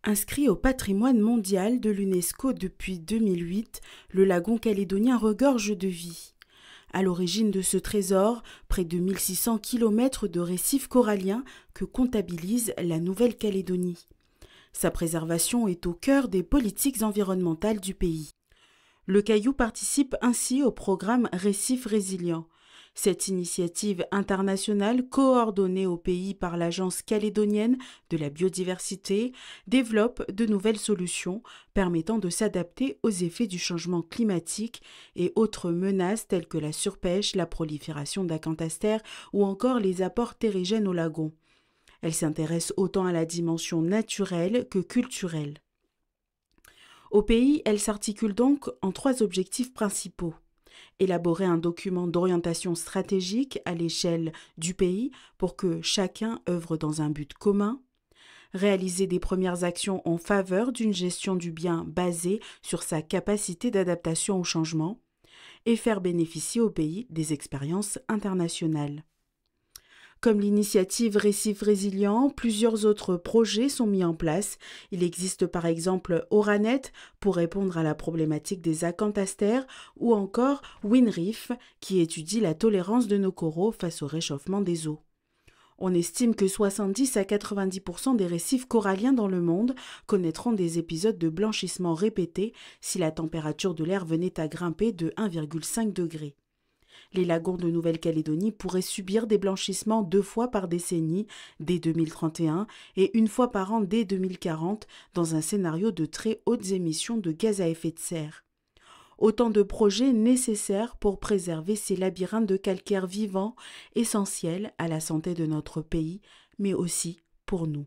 Inscrit au patrimoine mondial de l'UNESCO depuis 2008, le lagon calédonien regorge de vie. À l'origine de ce trésor, près de 1600 km de récifs coralliens que comptabilise la Nouvelle-Calédonie. Sa préservation est au cœur des politiques environnementales du pays. Le Caillou participe ainsi au programme Récifs résilients. Cette initiative internationale, coordonnée au pays par l'Agence calédonienne de la biodiversité, développe de nouvelles solutions permettant de s'adapter aux effets du changement climatique et autres menaces telles que la surpêche, la prolifération d'acanthaster ou encore les apports terrigènes au lagon. Elle s'intéresse autant à la dimension naturelle que culturelle. Au pays, elle s'articule donc en trois objectifs principaux. Élaborer un document d'orientation stratégique à l'échelle du pays pour que chacun œuvre dans un but commun, réaliser des premières actions en faveur d'une gestion du bien basée sur sa capacité d'adaptation au changement et faire bénéficier au pays des expériences internationales. Comme l'initiative Récifs résilients, plusieurs autres projets sont mis en place. Il existe par exemple Oranet pour répondre à la problématique des acanthastères ou encore WinReef qui étudie la tolérance de nos coraux face au réchauffement des eaux. On estime que 70 à 90% des récifs coralliens dans le monde connaîtront des épisodes de blanchissement répétés si la température de l'air venait à grimper de 1,5 degré. Les lagons de Nouvelle-Calédonie pourraient subir des blanchissements 2 fois par décennie dès 2031 et 1 fois par an dès 2040 dans un scénario de très hautes émissions de gaz à effet de serre. Autant de projets nécessaires pour préserver ces labyrinthes de calcaire vivants essentiels à la santé de notre pays, mais aussi pour nous.